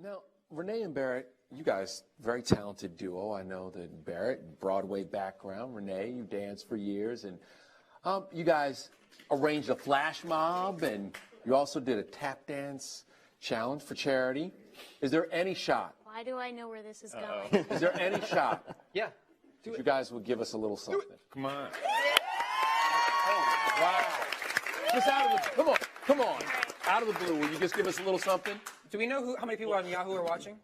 Now, Renee and Barrett, you guys, very talented duo. I know that Barrett, Broadway background. Renee, you danced for years. And you guys arranged a flash mob, and you also did a tap dance challenge for charity. Is there any shot? Why do I know where this is going? Is there any shot? Yeah. You guys would give us a little something. Come on. Oh, wow. Just out of the, come on. Out of the blue, will you just give us a little something? Do we know how many people on Yahoo are watching?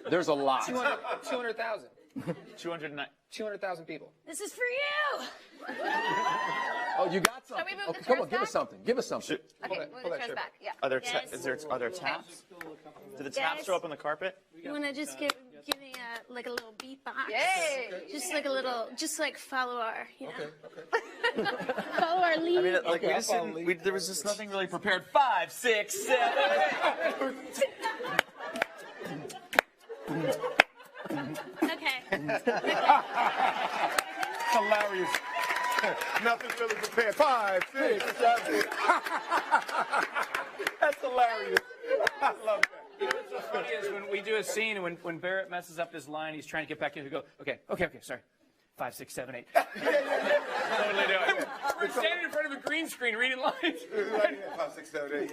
There's a lot. 200,000. 200,000 people. This is for you. Oh, you got something. Shall we move Okay, the come on, chairs give us back? something. Give us something. Okay, move the chairs back. Yeah. Are there Yes. are there taps? Do the taps Yes. show up on the carpet? You want to just give me a like a little beatbox? Yay! Just like a little, just like follow our, you know. Follow our lead. I mean, like we just didn't, there was just nothing really prepared. 5, 6, 7, 8. Okay. Hilarious. Nothing really prepared. 5, 6, 7. That's hilarious. I love that. You know what's so funny is when we do a scene, when Barrett messes up this line, he's trying to get back in. We go, okay, sorry. 5, 6, 7, 8. Totally do it. We're standing in front of a green screen reading lines. 5, 6, 7, 8.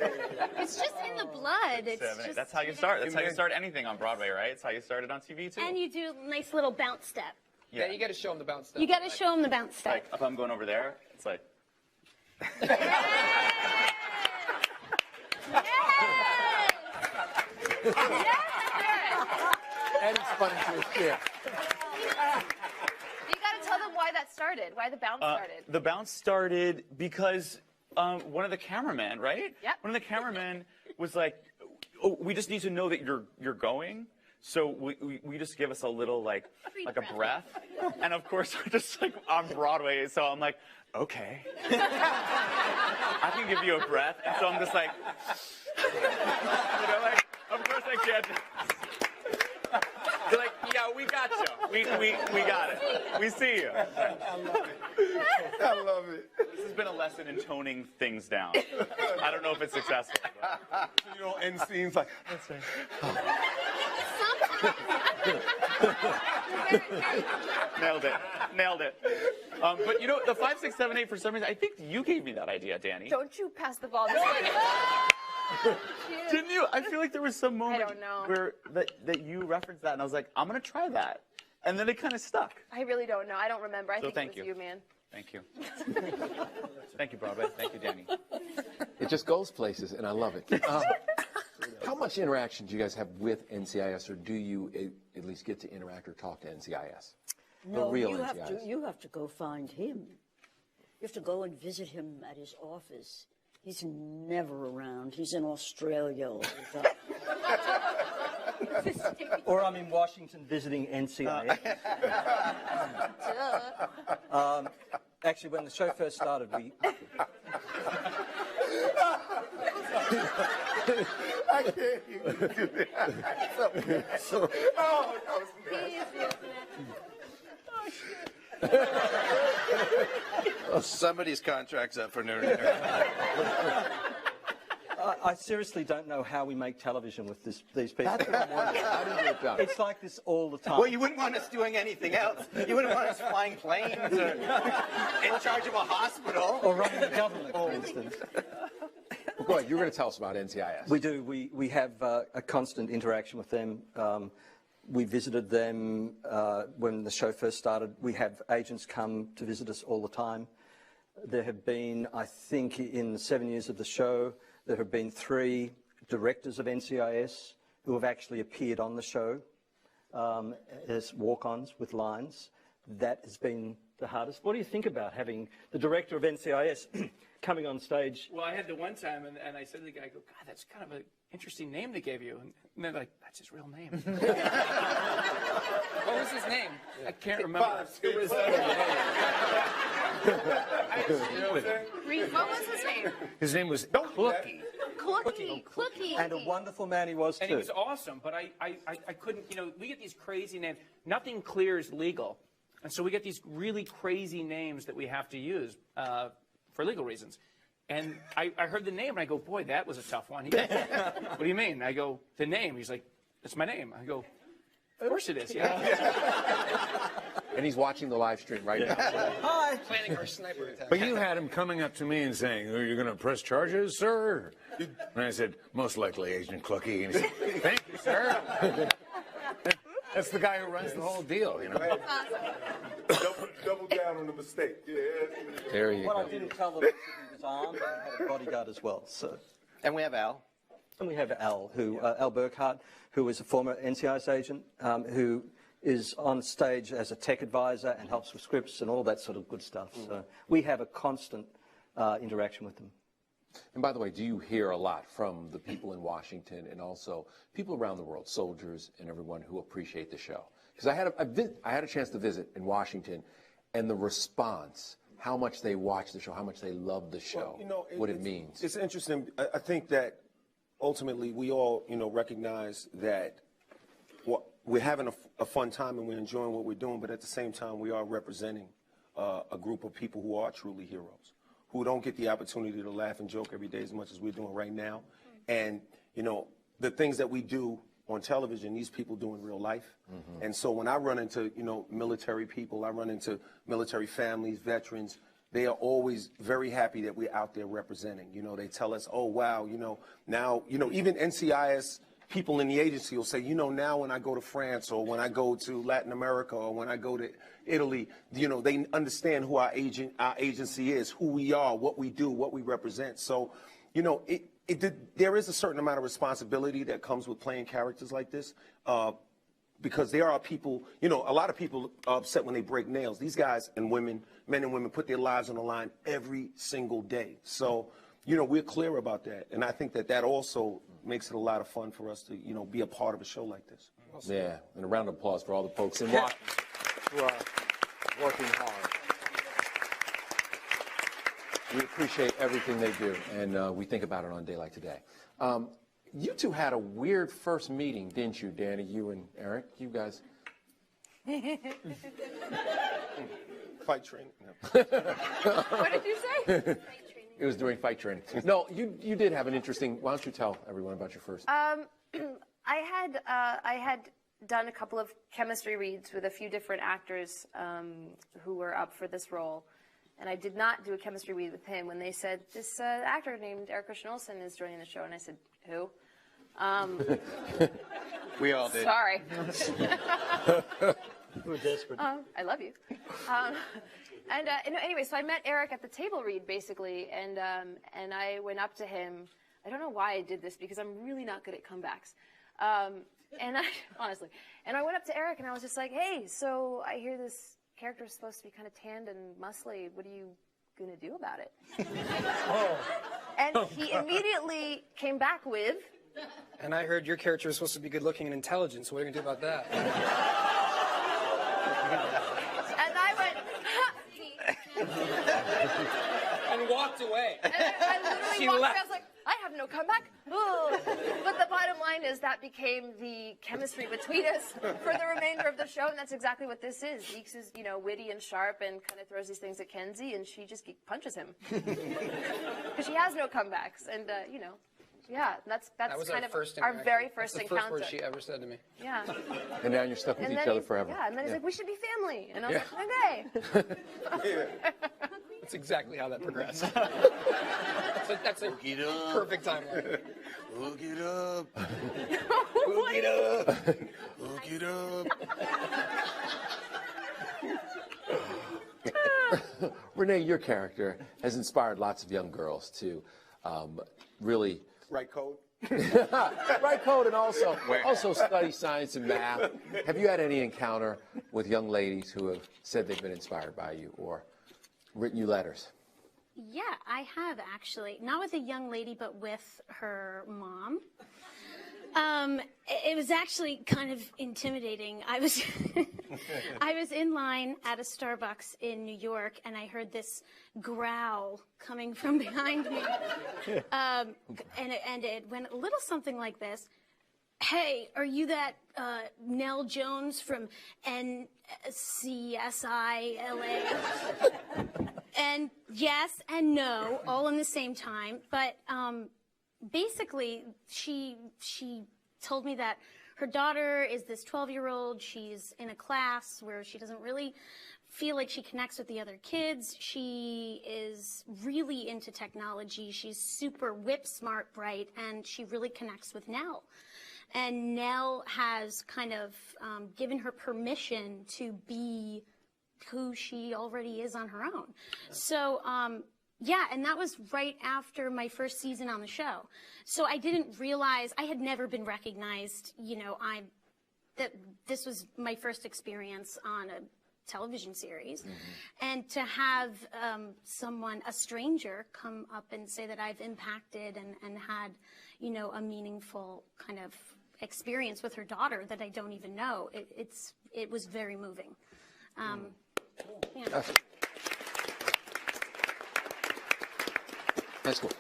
It's just in the blood. It's 7, 8. just, That's how you start. That's how you start anything on Broadway, right? It's how you started on TV too. And you do a nice little bounce step. Yeah, you got to show him the bounce step. You got to show them the bounce step. Like if I'm going over there, it's like. And it's funny to his chair. You got to tell them why that started, why the bounce started. The bounce started because one of the cameramen, right? Yep. One of the cameramen was like, "Oh, we just need to know that you're going." So we just give us a little like a breath, and of course we're just like on Broadway, so I'm like, okay, I can give you a breath, and so I'm just like, you know, like of course I can't. They're like, yeah, we got you. We got it. We see you. I love it. I love it. This has been a lesson in toning things down. I don't know if it's successful. But. So you don't end scenes like, that's right. Nailed it. But you know, the 5, 6, 7, 8. For some reason, I think you gave me that idea, Danny. Don't you pass the ball. Didn't you? I feel like there was some moment don't know. where that you referenced that, and I was like, I'm gonna try that, and then it kind of stuck. I really don't know. I don't remember. I think thank it was you, man. Thank you. Thank you, Broadway. Thank you, Danny. It just goes places, and I love it. How much interaction do you guys have with NCIS, or do you at least get to interact or talk to NCIS? No, the real you have NCIS. you have to go find him. You have to go and visit him at his office. He's never around. He's in Australia all the time. Or I'm in Washington visiting NCIS. Actually, when the show first started, we... I can't even do that. Oh, that was Well, somebody's contract's up for noon. I seriously don't know how we make television with these people. That's what I'm wondering. How do you get it done? It's like this all the time. Well, you wouldn't want us doing anything else. You wouldn't want us flying planes or in charge of a hospital. Or running the government, for instance. Well, go ahead. You were going to tell us about NCIS. We do. We have a constant interaction with them. We visited them when the show first started. We have agents come to visit us all the time. There have been, I think, in the 7 years of the show, there have been 3 directors of NCIS who have actually appeared on the show as walk-ons with lines. That has been the hardest. What do you think about having the director of NCIS coming on stage? Well, I had the one time, and I said to the guy, I go, God, that's kind of an interesting name they gave you. And they're like, that's his real name. What was his name? I can't remember. It was... What was his name? His name was Cookie. Cookie. And a wonderful man he was, too. And he was awesome, but I couldn't, you know, we get these crazy names. Nothing clear is legal. And so we get these really crazy names that we have to use for legal reasons. And I heard the name, and I go, boy, that was a tough one. He goes, what do you mean? I go, the name. He's like, it's my name. I go, of course it is, yeah. And he's watching the live stream right now. Hi. Planning our sniper attack. But you had him coming up to me and saying, "Are you going to press charges, sir?" And I said, "Most likely, Agent Clucky." And he said, "Thank you, sir." That's the guy who runs the whole deal, you know. Double down on the mistake. Yeah. There you What go. I didn't tell them was he was armed and had a bodyguard as well. So. And we have Al. And we have Al, Al Burkhardt, who is a former NCIS agent, who is on stage as a tech advisor and helps with scripts and all that sort of good stuff. So we have a constant interaction with them. And by the way, do you hear a lot from the people in Washington and also people around the world, soldiers and everyone who appreciate the show? Because I had a chance to visit in Washington, and the response, how much they watch the show, how much they love the show, what it means. It's interesting. I think that ultimately we all, recognize that we're having a fun time and we're enjoying what we're doing, but at the same time we are representing a group of people who are truly heroes, who don't get the opportunity to laugh and joke every day as much as we're doing right now. And, the things that we do on television, these people do in real life. Mm-hmm. And so when I run into, military people, I run into military families, veterans, they are always very happy that we're out there representing. They tell us, oh, wow, now, even NCIS people in the agency will say, now when I go to France or when I go to Latin America or when I go to Italy, they understand who our agency is, who we are, what we do, what we represent. So, there is a certain amount of responsibility that comes with playing characters like this. Because there are people, a lot of people are upset when they break nails. These guys and women, men and women, put their lives on the line every single day. So, we're clear about that. And I think that also makes it a lot of fun for us to, be a part of a show like this. Yeah, and a round of applause for all the folks in Washington who are working hard. We appreciate everything they do, and we think about it on a day like today. You two had a weird first meeting, didn't you, Danny? You and Eric? You guys? Fight training. What did you say? It was during fight training. No, you did have an interesting. Why don't you tell everyone about your first? I had done a couple of chemistry reads with a few different actors who were up for this role. And I did not do a chemistry read with him when they said, this actor named Eric Olsen is joining the show. And I said, who? We all did. Sorry. We're desperate. I love you. Anyway, so I met Eric at the table read, basically, and I went up to him. I don't know why I did this, because I'm really not good at comebacks. Honestly, I went up to Eric and I was just like, hey, so I hear this character is supposed to be kind of tanned and muscly. What are you going to do about it? And he immediately came back with... And I heard your character is supposed to be good looking and intelligent, so what are you going to do about that? And I went, and walked away. And I literally walked away. I was like, I have no comeback. Ugh. But the bottom line is that became the chemistry between us for the remainder of the show, and that's exactly what this is. Deeks is, witty and sharp and kind of throws these things at Kensi, and she just punches him. Because she has no comebacks, and, yeah, that's that was kind of our very first that's encounter. The first word she ever said to me. Yeah. And now you're stuck with each other forever. Yeah, and then he's like, we should be family. And I was like, okay. That's exactly how that progressed. That's a perfect timeline. Hook it up. Hook it up. Hook it up. Renee, your character has inspired lots of young girls to really Right code. write code and also study science and math. Have you had any encounter with young ladies who have said they've been inspired by you or written you letters? Yeah, I have actually. Not with a young lady, but with her mom. It was actually kind of intimidating. I was in line at a Starbucks in New York, and I heard this growl coming from behind me. And it went a little something like this. Hey, are you that Nell Jones from NCIS? And yes and no, all in the same time. But basically, she told me that her daughter is this 12-year-old. She's in a class where she doesn't really feel like she connects with the other kids. She is really into technology. She's super whip smart, bright, and she really connects with Nell. And Nell has kind of given her permission to be who she already is on her own. So, yeah, and that was right after my first season on the show. So I didn't realize, I had never been recognized, you know, that this was my first experience on a television series. And to have someone, a stranger, come up and say that I've impacted and had, you know, a meaningful kind of experience with her daughter that I don't even know, it was very moving. Yeah. That's cool.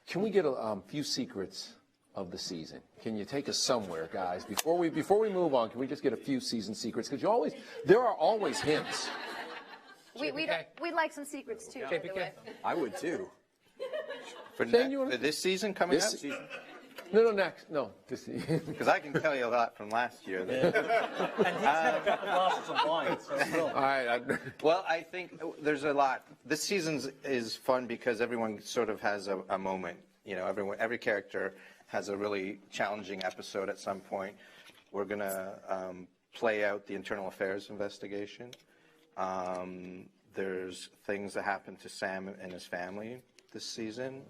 Can we get a few secrets of the season? Can you take us somewhere, guys? Before we move on, can we just get a few season secrets? Because there are always hints. We'd like some secrets too, by the way. I would too. For For this season coming up? No, next. No, this season. Because I can tell you a lot from last year. And he's had a couple of glasses of wine. So All right. Well, I think there's a lot. This season is fun because everyone sort of has a moment. You know, every character has a really challenging episode at some point. We're going to play out the internal affairs investigation. There's things that happen to Sam and his family this season.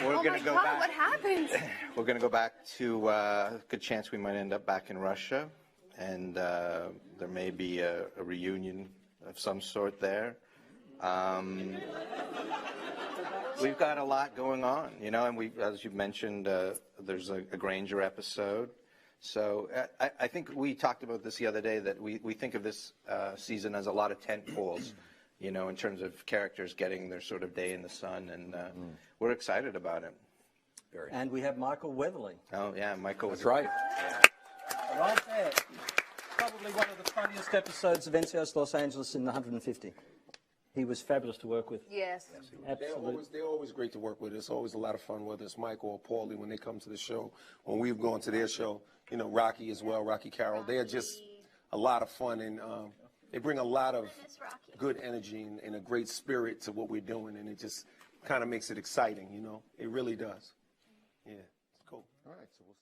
We're going to go back. What happened? We're going to go back to good chance we might end up back in Russia, and there may be a reunion of some sort there. We've got a lot going on, you know, and as you mentioned, there's a Granger episode. So I think we talked about this the other day, that we think of this season as a lot of tent poles, you know, in terms of characters getting their sort of day in the sun, and we're excited about it. and we have Michael Weatherly. Oh, yeah, Michael. That's right. Right there. Probably one of the funniest episodes of NCIS Los Angeles in the 150. He was fabulous to work with. Yes. Absolutely. They're always great to work with. It's always a lot of fun, whether it's Michael or Paulie when they come to the show. When we've gone to their show, you know, Rocky as well, Rocky Carroll. They are just a lot of fun, and they bring a lot of good energy and a great spirit to what we're doing, and it just kind of makes it exciting, you know. It really does. Yeah, it's cool. All right, so we'll